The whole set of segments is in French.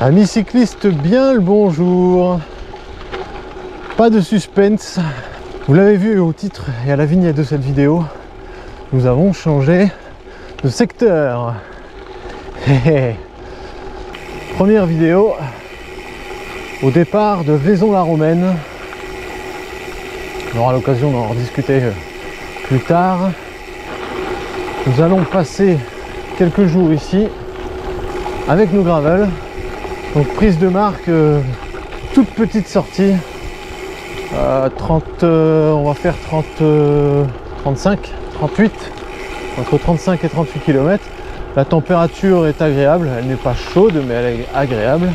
Amis cyclistes, bien le bonjour. Pas de suspense. Vous l'avez vu au titre et à la vignette de cette vidéo, nous avons changé de secteur. Première vidéo au départ de Vaison-la-Romaine. On aura l'occasion d'en rediscuter plus tard. Nous allons passer quelques jours ici avec nos gravels. Donc prise de marque, toute petite sortie, 30, on va faire 30, 35, 38, entre 35 et 38 km. La température est agréable, elle n'est pas chaude mais elle est agréable.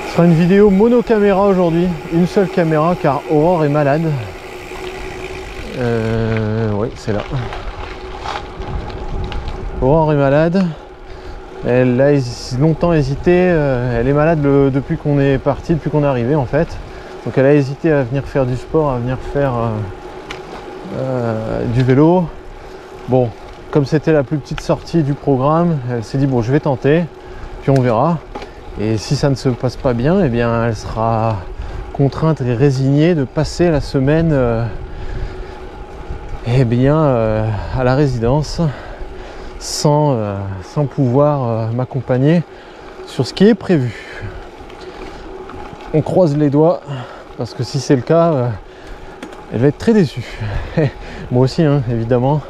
Ce sera une vidéo monocaméra aujourd'hui, une seule caméra car Aurore est malade. Oui, c'est là. Aurore est malade. Elle a longtemps hésité, elle est malade depuis qu'on est parti, depuis qu'on est arrivé en fait. Donc elle a hésité à venir faire du sport, à venir faire du vélo. Bon, comme c'était la plus petite sortie du programme, elle s'est dit bon je vais tenter, puis on verra. Et si ça ne se passe pas bien, eh bien elle sera contrainte et résignée de passer la semaine à la résidence. Sans pouvoir m'accompagner sur ce qui est prévu. On croise les doigts parce que si c'est le cas, elle va être très déçue. Moi aussi, hein, évidemment.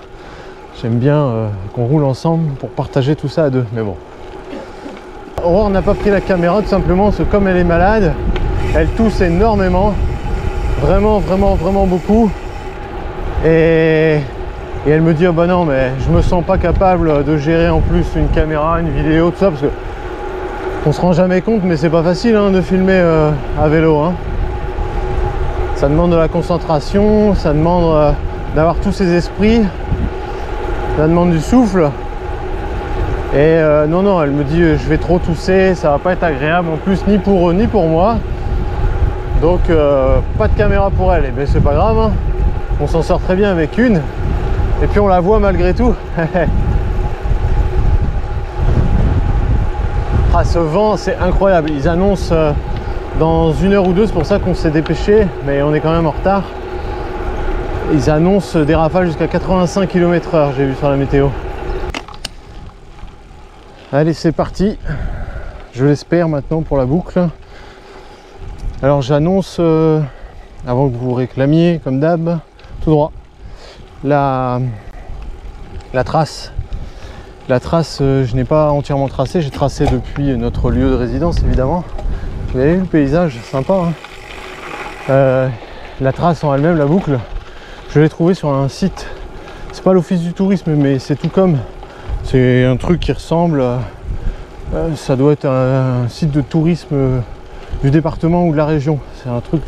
J'aime bien qu'on roule ensemble pour partager tout ça à deux. Mais bon. Aurore n'a pas pris la caméra tout simplement parce que comme elle est malade, elle tousse énormément. Vraiment beaucoup. Et elle me dit oh bah non mais je me sens pas capable de gérer en plus une caméra, une vidéo, tout ça parce que on se rend jamais compte mais c'est pas facile hein, de filmer à vélo hein. Ça demande de la concentration, ça demande d'avoir tous ses esprits, ça demande du souffle. Et non elle me dit je vais trop tousser, ça va pas être agréable en plus ni pour eux ni pour moi. Donc pas de caméra pour elle, et bien c'est pas grave hein. On s'en sort très bien avec une. Et puis on la voit malgré tout. Ah, ce vent c'est incroyable. Ils annoncent dans 1 heure ou 2, c'est pour ça qu'on s'est dépêché, mais on est quand même en retard. Ils annoncent des rafales jusqu'à 85 km/h, j'ai vu sur la météo. Allez, c'est parti. Je l'espère maintenant pour la boucle. Alors j'annonce, avant que vous réclamiez comme d'hab, tout droit. La trace, je n'ai pas entièrement tracé, j'ai tracé depuis notre lieu de résidence évidemment. Vous avez vu le paysage, sympa hein. La trace en elle-même, la boucle, je l'ai trouvée sur un site, c'est pas l'office du tourisme mais c'est tout comme, c'est un truc qui ressemble, ça doit être un site de tourisme du département ou de la région, c'est un truc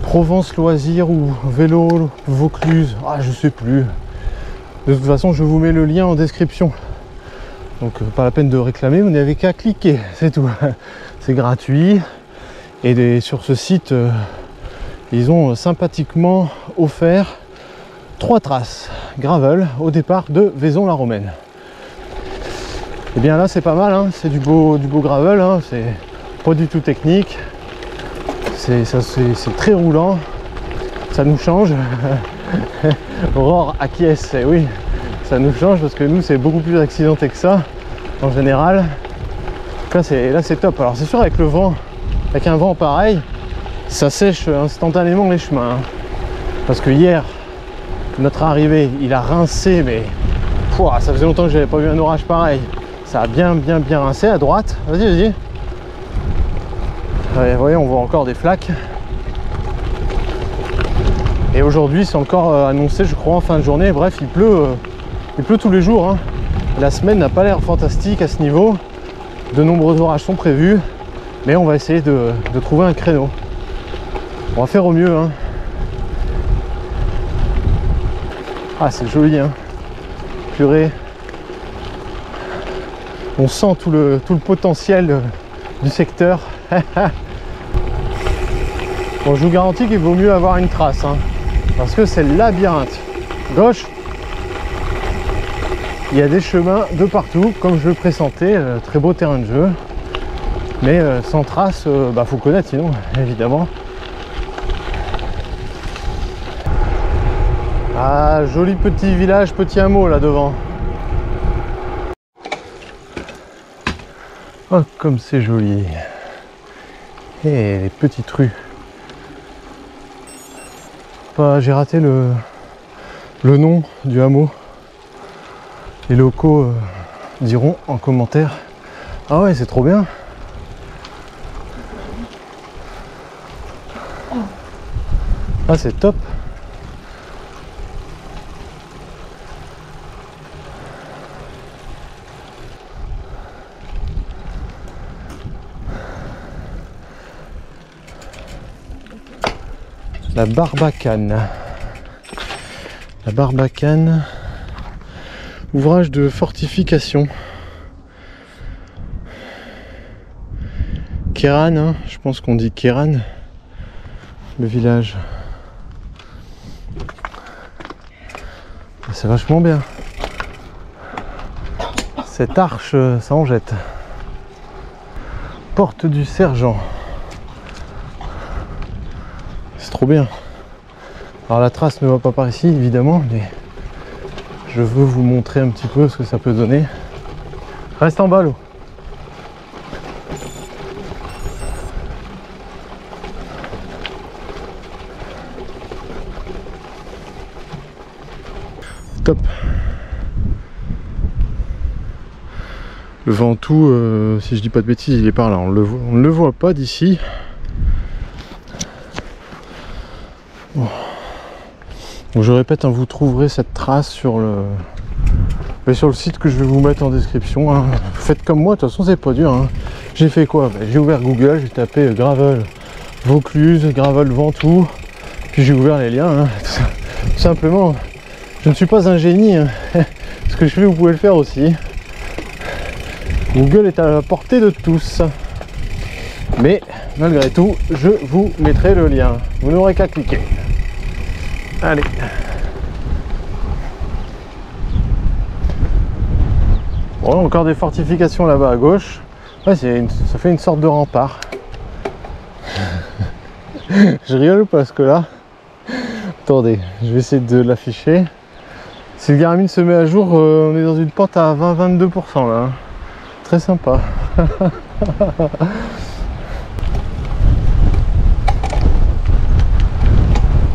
Provence Loisirs ou Vélo Vaucluse, ah je sais plus. De toute façon je vous mets le lien en description. Donc pas la peine de réclamer, vous n'avez qu'à cliquer, c'est tout. C'est gratuit. Et sur ce site, ils ont sympathiquement offert 3 traces gravel au départ de Vaison-la-Romaine. Et bien là c'est pas mal, hein. C'est du beau gravel, hein. C'est pas du tout technique. C'est très roulant, ça nous change. Aurore acquiesce, et oui, ça nous change parce que nous c'est beaucoup plus accidenté que ça en général. Là c'est top. Alors c'est sûr avec le vent, avec un vent pareil, ça sèche instantanément les chemins. Hein. Parce que hier, notre arrivée, il a rincé, mais pouah, ça faisait longtemps que j'avais pas vu un orage pareil. Ça a bien rincé à droite. Vas-y. Vous voyez, on voit encore des flaques. Et aujourd'hui, c'est encore annoncé, je crois, en fin de journée. Bref, il pleut tous les jours. Hein. La semaine n'a pas l'air fantastique à ce niveau. De nombreux orages sont prévus. Mais on va essayer de trouver un créneau. On va faire au mieux. Hein. Ah, c'est joli. Hein. Purée. On sent tout le potentiel du secteur. Bon, je vous garantis qu'il vaut mieux avoir une trace, hein, parce que c'est le labyrinthe. Gauche, il y a des chemins de partout, comme je le pressentais, très beau terrain de jeu. Mais sans trace, faut connaître sinon, évidemment. Ah, joli petit village, petit hameau là devant. Oh, comme c'est joli. Et les petites rues. J'ai raté le nom du hameau. Les locaux diront en commentaire. Ah ouais, c'est trop bien. Ah, c'est top. La Barbacane. La Barbacane, ouvrage de fortification. Kéran, hein, je pense qu'on dit Kéran, le village. C'est vachement bien. Cette arche, ça en jette. Porte du Sergent. C'est trop bien. Alors la trace ne va pas par ici évidemment, mais je veux vous montrer un petit peu ce que ça peut donner. Reste en bas l'eau. Top. Le Ventoux, si je dis pas de bêtises, il est par là. On ne le voit pas d'ici. Bon. Donc je répète, hein, vous trouverez cette trace sur le site que je vais vous mettre en description. Hein. Faites comme moi, de toute façon c'est pas dur. Hein. J'ai fait quoi? J'ai ouvert Google, j'ai tapé Gravel Vaucluse, Gravel Ventoux, puis j'ai ouvert les liens. Hein. Tout simplement, je ne suis pas un génie. Hein. Ce que je fais, vous pouvez le faire aussi. Google est à la portée de tous. Mais malgré tout, je vous mettrai le lien. Vous n'aurez qu'à cliquer. Allez. Bon, encore des fortifications là-bas à gauche. Ouais, ça fait une sorte de rempart. Je rigole parce que là... Attendez, je vais essayer de l'afficher. Si le Garmin se met à jour, on est dans une pente à 20-22% là. Très sympa.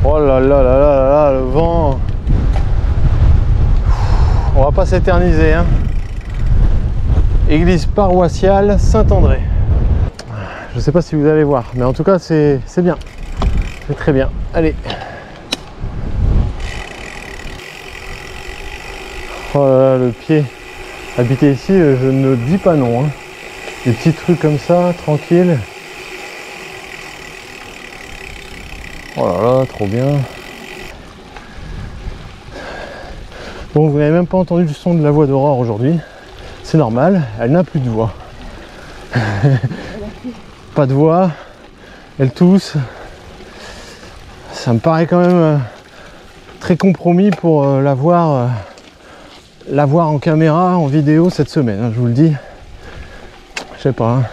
Oh là là là là là, le vent. On va pas s'éterniser, hein. Église paroissiale Saint-André. Je sais pas si vous allez voir, mais en tout cas c'est bien. C'est très bien. Allez. Oh là là, le pied. Habiter ici, je ne dis pas non. Hein. Des petits trucs comme ça, tranquille. Oh là là, trop bien. Bon, vous n'avez même pas entendu le son de la voix d'Aurore aujourd'hui. C'est normal, elle n'a plus de voix. Pas de voix, elle tousse. Ça me paraît quand même très compromis pour la voir en caméra, en vidéo cette semaine, hein, je vous le dis. Je sais pas. Hein.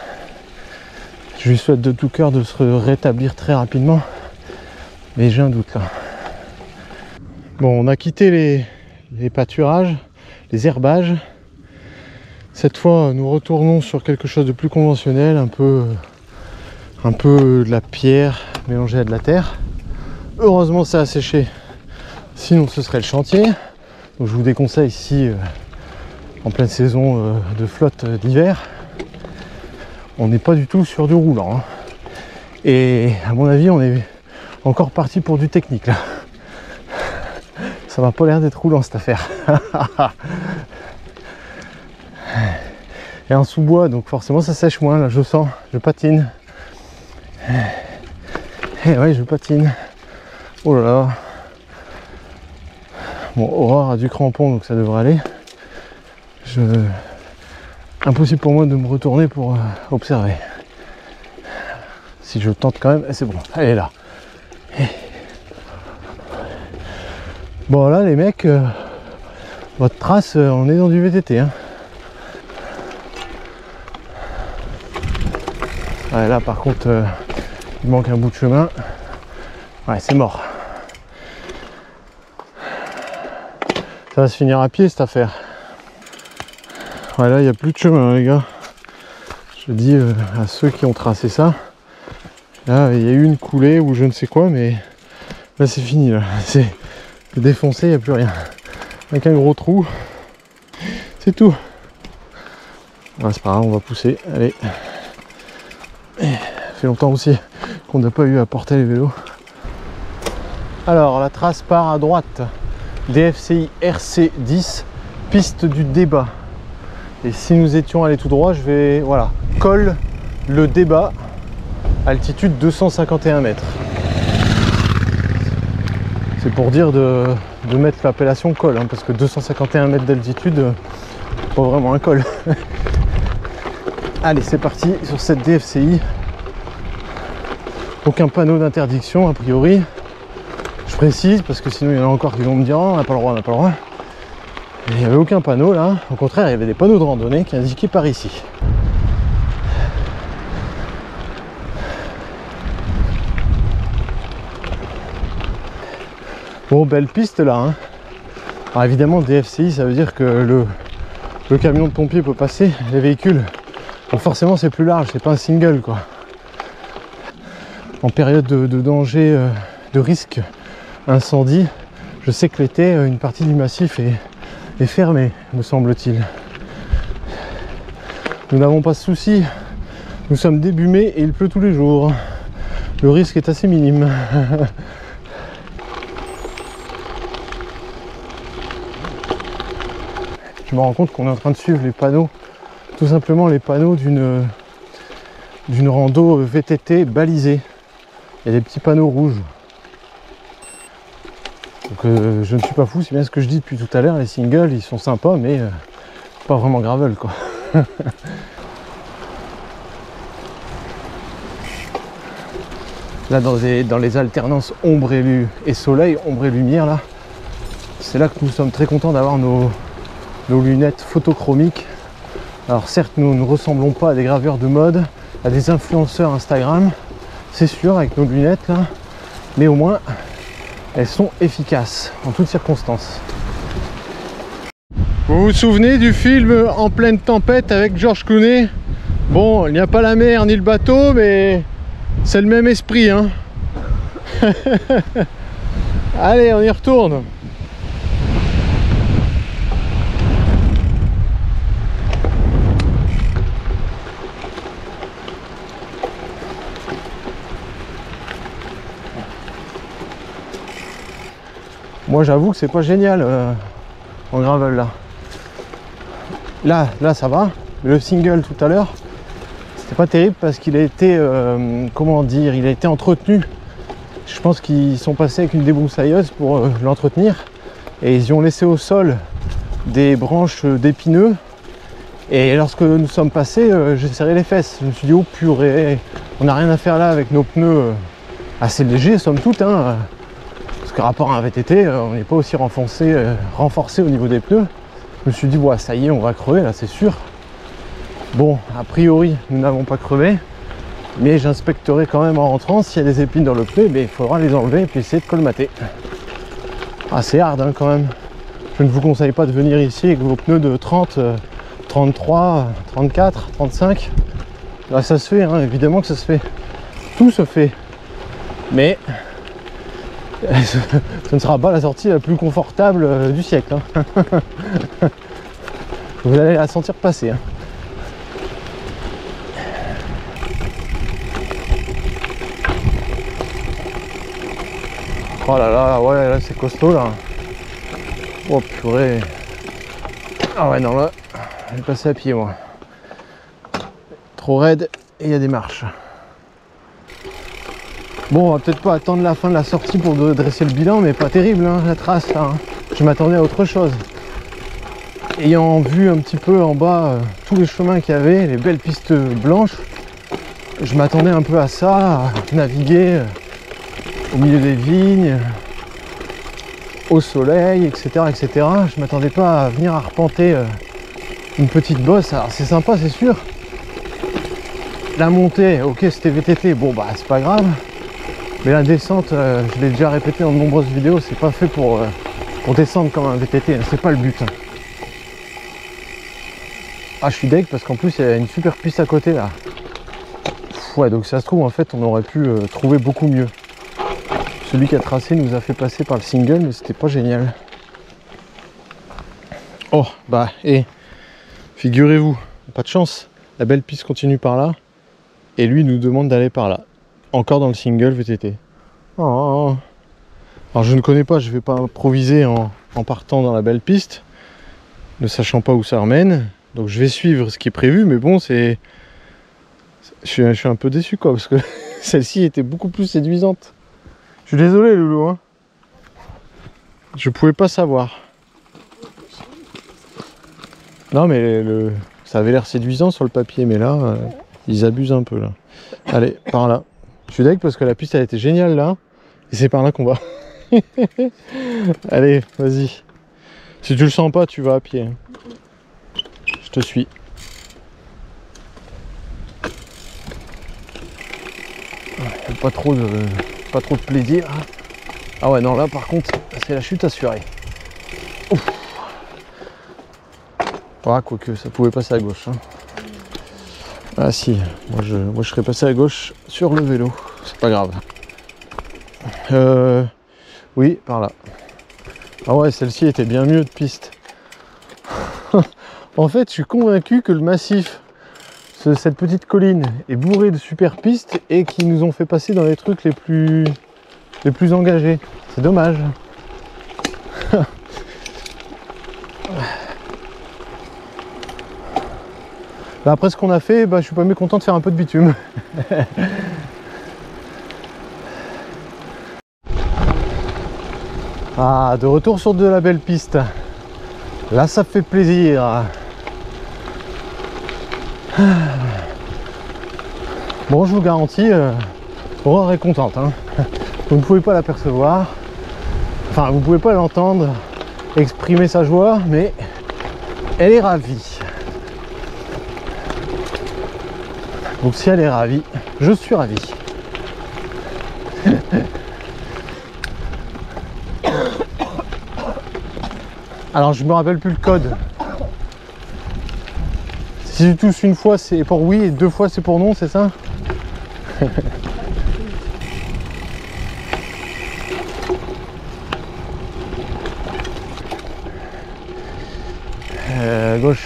Je lui souhaite de tout cœur de se rétablir très rapidement. Mais j'ai un doute là. Bon, on a quitté les pâturages, les herbages. Cette fois, nous retournons sur quelque chose de plus conventionnel, un peu de la pierre mélangée à de la terre. Heureusement, ça a séché. Sinon, ce serait le chantier. Donc, je vous déconseille ici, en pleine saison de flotte d'hiver. On n'est pas du tout sur du roulant. Hein. Et à mon avis, on est encore parti pour du technique là. Ça m'a pas l'air d'être roulant cette affaire. Et en sous-bois, donc forcément ça sèche moins là, je sens, je patine. Et ouais, je patine. Oh là là. Bon, Aurore a du crampon donc ça devrait aller. Impossible pour moi de me retourner pour observer. Si je tente quand même, c'est bon, elle est là. Bon là les mecs, votre trace, on est dans du VTT. Hein. Ouais, là par contre il manque un bout de chemin. Ouais, c'est mort. Ça va se finir à pied cette affaire. Ouais, là il n'y a plus de chemin les gars. Je dis à ceux qui ont tracé ça, là il y a eu une coulée ou je ne sais quoi, mais là c'est fini, là c'est défoncé, il n'y a plus rien. Avec un gros trou, c'est tout. Ouais, c'est pas grave, on va pousser, allez. Ça fait longtemps aussi qu'on n'a pas eu à porter les vélos. Alors la trace part à droite, DFCI RC10, piste du débat. Et si nous étions allés tout droit, je vais, voilà, col le débat, altitude 251 mètres. C'est pour dire de mettre l'appellation col, hein, parce que 251 mètres d'altitude, pas vraiment un col. Allez, c'est parti sur cette DFCI. Aucun panneau d'interdiction a priori. Je précise parce que sinon il y en a encore qui vont me dire oh, on n'a pas le droit, on n'a pas le droit. Il n'y avait aucun panneau là, au contraire il y avait des panneaux de randonnée qui indiquaient par ici. Bon, belle piste là, hein. Alors évidemment DFCI ça veut dire que le camion de pompier peut passer, les véhicules. Donc forcément c'est plus large, c'est pas un single quoi. En période de danger, de risque incendie, je sais que l'été une partie du massif est fermée, me semble-t-il. Nous n'avons pas de soucis, nous sommes début mai et il pleut tous les jours. Le risque est assez minime. Je me rends compte qu'on est en train de suivre les panneaux, tout simplement les panneaux d'une rando VTT balisée. Il y a des petits panneaux rouges. Donc je ne suis pas fou, c'est bien ce que je dis depuis tout à l'heure, les singles ils sont sympas mais pas vraiment gravel quoi. Là dans les alternances ombre et soleil, ombre et lumière là, c'est là que nous sommes très contents d'avoir nos lunettes photochromiques. Alors certes nous ne ressemblons pas à des graveurs de mode, à des influenceurs Instagram, c'est sûr avec nos lunettes là, mais au moins elles sont efficaces en toutes circonstances. Vous vous souvenez du film En pleine tempête avec George Clooney? Bon, il n'y a pas la mer ni le bateau, mais c'est le même esprit, hein. Allez, on y retourne. Moi j'avoue que c'est pas génial en gravel là. Là ça va. Le single tout à l'heure, c'était pas terrible parce qu'il a été, comment dire, il a été entretenu. Je pense qu'ils sont passés avec une débroussailleuse pour l'entretenir et ils y ont laissé au sol des branches d'épineux. Et lorsque nous sommes passés, j'ai serré les fesses. Je me suis dit oh purée, on n'a rien à faire là avec nos pneus assez légers somme toute, hein. Rapport à un VTT, on n'est pas aussi renforcé au niveau des pneus. Je me suis dit, ouais, ça y est, on va crever là, c'est sûr. Bon, a priori, nous n'avons pas crevé, mais j'inspecterai quand même en rentrant s'il y a des épines dans le pneu, mais il faudra les enlever et puis essayer de colmater. Ah, c'est hard hein, quand même. Je ne vous conseille pas de venir ici avec vos pneus de 30, 33, 34, 35. Là, ça se fait, hein, évidemment que ça se fait. Tout se fait. Mais ce ne sera pas la sortie la plus confortable du siècle. Hein. Vous allez la sentir passer. Hein. Oh là là, ouais, là c'est costaud là. Oh purée. Ah ouais, non là, je vais passer à pied moi. Trop raide et il y a des marches. Bon, on va peut-être pas attendre la fin de la sortie pour dresser le bilan, mais pas terrible hein, la trace là. Hein. Je m'attendais à autre chose. Ayant vu un petit peu en bas tous les chemins qu'il y avait, les belles pistes blanches, je m'attendais un peu à ça, à naviguer au milieu des vignes, au soleil, etc. etc. Je m'attendais pas à venir arpenter une petite bosse. Alors c'est sympa, c'est sûr. La montée, ok, c'était VTT, bon bah c'est pas grave. Mais la descente, je l'ai déjà répété dans de nombreuses vidéos, c'est pas fait pour descendre comme un VTT, hein, c'est pas le but. Hein. Ah, je suis deg parce qu'en plus il y a une super piste à côté là. Ouais, donc ça se trouve en fait on aurait pu trouver beaucoup mieux. Celui qui a tracé nous a fait passer par le single, mais c'était pas génial. Oh, bah, et figurez-vous, pas de chance, la belle piste continue par là, et lui nous demande d'aller par là. Encore dans le single VTT. Oh. Alors je ne connais pas, je vais pas improviser en partant dans la belle piste, ne sachant pas où ça remène. Donc je vais suivre ce qui est prévu, mais bon, c'est... Je suis un peu déçu quoi, parce que celle-ci était beaucoup plus séduisante. Je suis désolé Loulou, hein. Je pouvais pas savoir. Non mais ça avait l'air séduisant sur le papier, mais là, ils abusent un peu là. Allez, par là. Je suis deg parce que la piste elle était géniale là, et c'est par là qu'on va. Allez, vas-y. Si tu le sens pas, tu vas à pied. Je te suis. Pas trop de plaisir. Ah ouais, non, là par contre, c'est la chute assurée. Ouf. Ah, quoique, ça pouvait passer à gauche. Hein. Ah si, moi je serais passé à gauche sur le vélo. C'est pas grave. Oui, par là. Ah ouais, celle-ci était bien mieux de piste. En fait, je suis convaincu que le massif, cette petite colline, est bourré de super pistes et qui nous ont fait passer dans les trucs les plus engagés. C'est dommage. Là, après ce qu'on a fait, bah, je suis pas mécontent de faire un peu de bitume. Ah, de retour sur de la belle piste. Là, ça fait plaisir. Bon, je vous garantis, Aurore est contente. Hein. Vous ne pouvez pas l'apercevoir. Enfin, vous ne pouvez pas l'entendre exprimer sa joie, mais elle est ravie. Donc si elle est ravie, je suis ravi. Alors je me rappelle plus le code. Si tu tousses une fois c'est pour oui et 2 fois c'est pour non, c'est ça?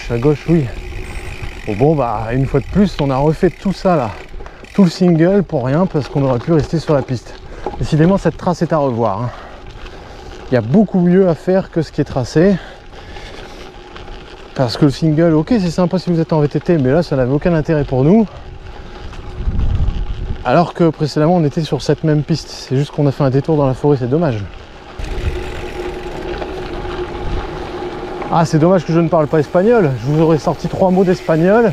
À gauche, oui. Bon bah une fois de plus on a refait tout ça là, tout le single pour rien parce qu'on aurait pu rester sur la piste. Décidément cette trace est à revoir. Hein. Il y a beaucoup mieux à faire que ce qui est tracé. Parce que le single, ok c'est sympa si vous êtes en VTT, mais là ça n'avait aucun intérêt pour nous. Alors que précédemment on était sur cette même piste. C'est juste qu'on a fait un détour dans la forêt, c'est dommage. Ah, c'est dommage que je ne parle pas espagnol. Je vous aurais sorti 3 mots d'espagnol.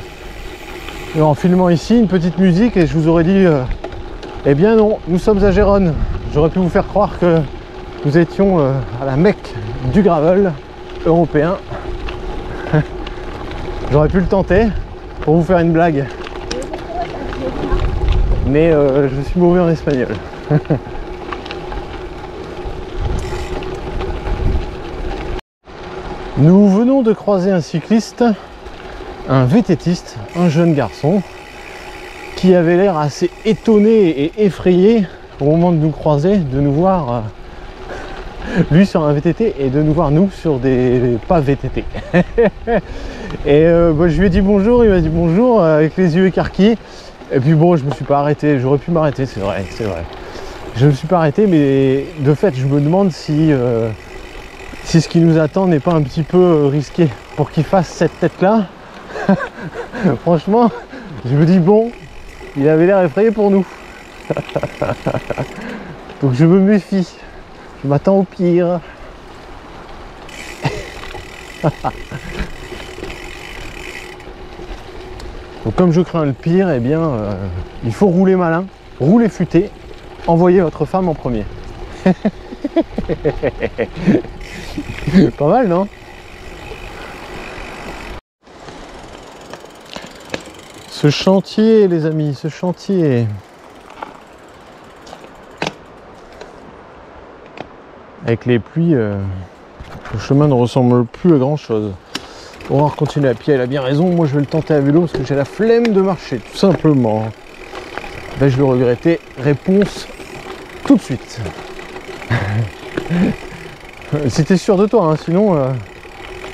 Et en filmant ici, une petite musique, et je vous aurais dit eh bien non, nous sommes à Gérone. J'aurais pu vous faire croire que nous étions à la Mecque du gravel européen. J'aurais pu le tenter pour vous faire une blague. Mais je suis mauvais en espagnol. Nous venons de croiser un cycliste, un VTTiste, un jeune garçon, qui avait l'air assez étonné et effrayé au moment de nous croiser, de nous voir lui sur un VTT et de nous voir nous sur des pas VTT. Et bah, je lui ai dit bonjour, il m'a dit bonjour avec les yeux écarquillés. Et puis bon, je me suis pas arrêté, j'aurais pu m'arrêter, c'est vrai, c'est vrai. Je me suis pas arrêté, mais de fait, je me demande si ce qui nous attend n'est pas un petit peu risqué pour qu'il fasse cette tête-là. Franchement, je me dis bon, il avait l'air effrayé pour nous. Donc je me méfie. Je m'attends au pire. Donc comme je crains le pire, eh bien, il faut rouler malin, rouler futé, envoyer votre femme en premier. Pas mal, non? Ce chantier, les amis, ce chantier. Avec les pluies, le chemin ne ressemble plus à grand chose. On va continuer à pied, elle a bien raison. Moi je vais le tenter à vélo parce que j'ai la flemme de marcher, tout simplement. Vais-je le regretter? Réponse tout de suite. Si t'es sûr de toi, hein, sinon.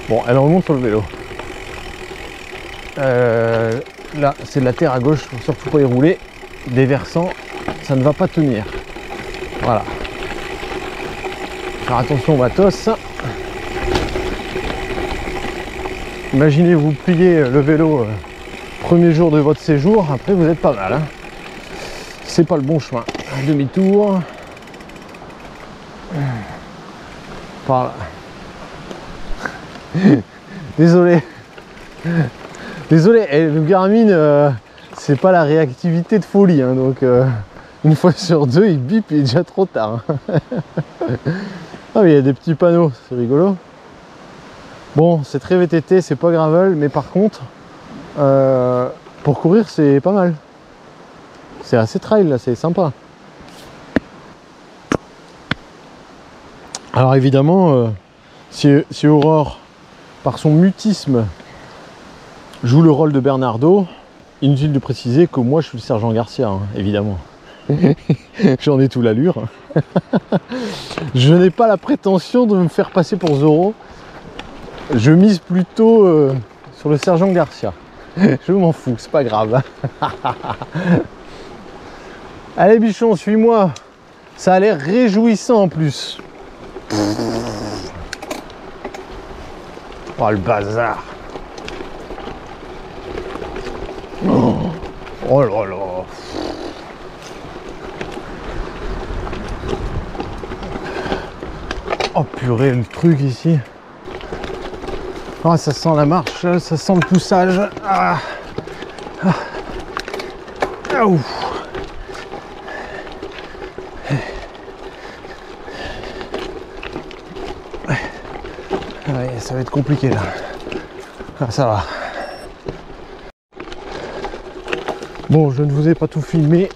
Bon, elle remonte sur le vélo. Là, c'est de la terre à gauche, faut surtout pas y rouler. Des versants, ça ne va pas tenir. Voilà. Faire attention au matos. Imaginez vous pliez le vélo premier jour de votre séjour, après vous êtes pas mal. Hein. C'est pas le bon chemin. Demi-tour. Par là. Désolé. Désolé, le Garmin, c'est pas la réactivité de folie, hein, donc une fois sur deux, il bip, il est déjà trop tard. Ah mais il y a des petits panneaux, c'est rigolo. Bon, c'est très VTT, c'est pas gravel, mais par contre, pour courir, c'est pas mal. C'est assez trail là, c'est sympa. Alors évidemment, si Aurore, par son mutisme, joue le rôle de Bernardo, inutile de préciser que moi je suis le sergent Garcia, hein, évidemment. J'en ai tout l'allure. Je n'ai pas la prétention de me faire passer pour Zorro. Je mise plutôt sur le sergent Garcia. Je m'en fous, c'est pas grave. Allez bichon, suis-moi. Ça a l'air réjouissant en plus. Oh le bazar. Oh là là. Oh purée, le truc ici. Oh, ça sent la marche, ça sent le poussage. Ah. Ah. Ah, ouf. Ouais, ça va être compliqué là. Ah, ça va. Bon, je ne vous ai pas tout filmé,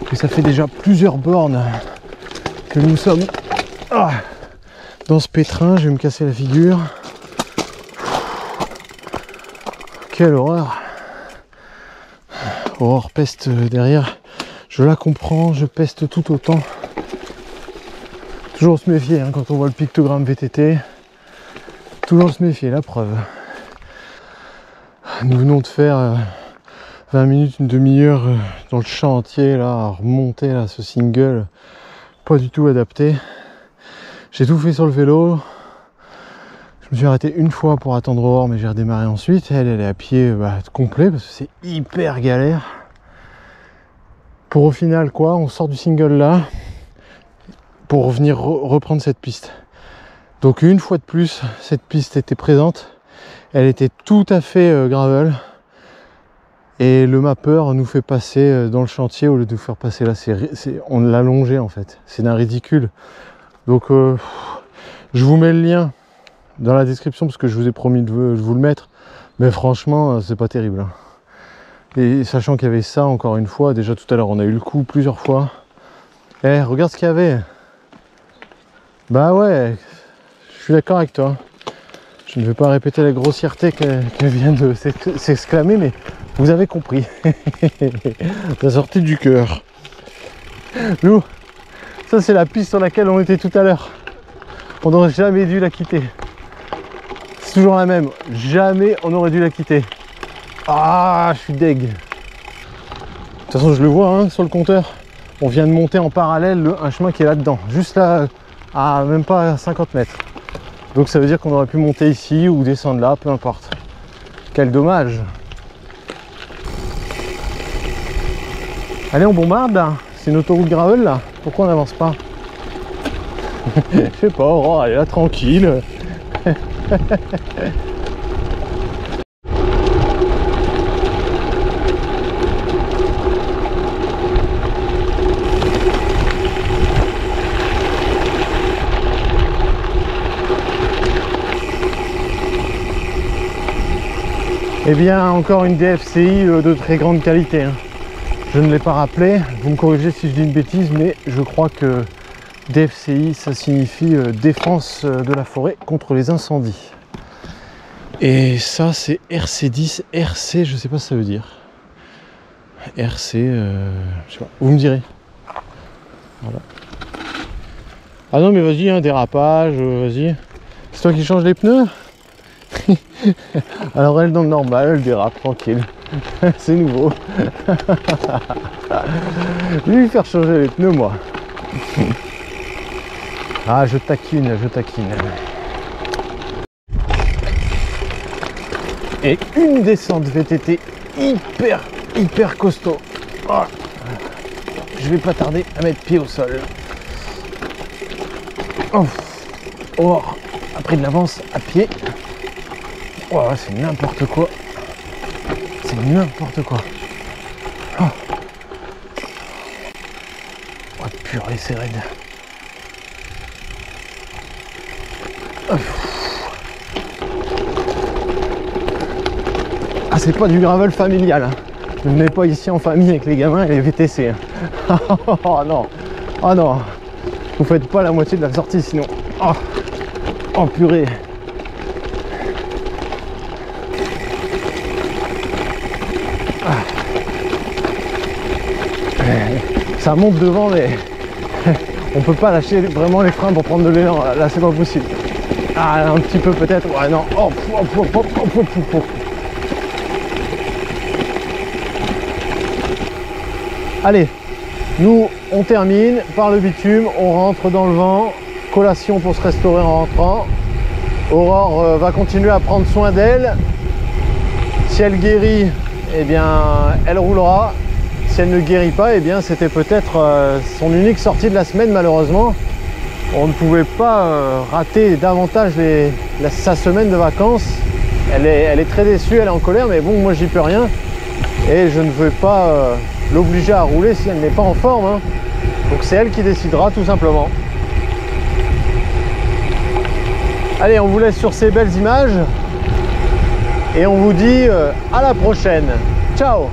mais ça fait déjà plusieurs bornes que nous sommes dans ce pétrin. Je vais me casser la figure. Quelle horreur. Aurore peste derrière. Je la comprends, je peste tout autant. Toujours se méfier hein, quand on voit le pictogramme VTT. Toujours se méfier, la preuve. Nous venons de faire 20 minutes, une demi-heure dans le chantier là, à remonter là, ce single pas du tout adapté. J'ai tout fait sur le vélo. Je me suis arrêté une fois pour attendre Aurore, mais j'ai redémarré ensuite. Elle est à pied complet parce que c'est hyper galère. Pour au final quoi, on sort du single là pour revenir reprendre cette piste. Donc une fois de plus, cette piste était présente. Elle était tout à fait gravel. Et le mapper nous fait passer dans le chantier au lieu de nous faire passer là. On l'a longé en fait. C'est d'un ridicule. Donc je vous mets le lien dans la description parce que je vous ai promis de vous le mettre. Mais franchement, c'est pas terrible. Hein. Et sachant qu'il y avait ça, encore une fois, déjà tout à l'heure on a eu le coup plusieurs fois. Eh, regarde ce qu'il y avait. Bah ouais, je suis d'accord avec toi. Je ne vais pas répéter la grossièreté qu'elle vient de s'exclamer, mais vous avez compris. Ça sortait du cœur. Nous, ça c'est la piste sur laquelle on était tout à l'heure. On n'aurait jamais dû la quitter. C'est toujours la même. Jamais on aurait dû la quitter. Ah, je suis deg. De toute façon, je le vois hein, sur le compteur. On vient de monter en parallèle un chemin qui est là-dedans. Juste là, à même pas 50 mètres. Donc ça veut dire qu'on aurait pu monter ici ou descendre là, peu importe. Quel dommage. Allez, on bombarde là. C'est une autoroute gravel là. Pourquoi on n'avance pas? Je sais pas, oh, elle est là tranquille. Eh bien, encore une DFCI de très grande qualité, hein. Je ne l'ai pas rappelé, vous me corrigez si je dis une bêtise, mais je crois que DFCI, ça signifie défense de la forêt contre les incendies. Et ça, c'est RC10, RC, je sais pas ce que ça veut dire. RC, je sais pas, vous me direz. Voilà. Ah non, mais vas-y, hein, dérapage, vas-y. C'est toi qui changes les pneus? Alors elle, dans le normal, elle dérape, tranquille. C'est nouveau. Je vais lui faire changer les pneus, moi. Ah, je taquine, je taquine. Et une descente VTT hyper costaud. Oh. Je vais pas tarder à mettre pied au sol. Oh, oh. A pris de l'avance à pied. Oh, c'est n'importe quoi. C'est n'importe quoi. Oh. Oh purée, c'est raide. Oh. Ah, c'est pas du gravel familial, hein. Je ne venais pas ici en famille avec les gamins et les VTC, hein. Oh non. Oh non. Vous faites pas la moitié de la sortie sinon. Oh, oh purée. Ça monte devant, mais on peut pas lâcher vraiment les freins pour prendre de l'élan. Là, c'est pas possible. Ah, un petit peu peut-être. Ouais, non. Oh, allez, nous, on termine par le bitume. On rentre dans le vent. Collation pour se restaurer en rentrant. Aurore va continuer à prendre soin d'elle. Si elle guérit, eh bien, elle roulera. Si elle ne guérit pas, eh bien c'était peut-être son unique sortie de la semaine, malheureusement. On ne pouvait pas rater davantage sa semaine de vacances. Elle est très déçue, elle est en colère, mais bon, moi j'y peux rien. Et je ne veux pas l'obliger à rouler si elle n'est pas en forme, hein. Donc c'est elle qui décidera, tout simplement. Allez, on vous laisse sur ces belles images. Et on vous dit à la prochaine. Ciao!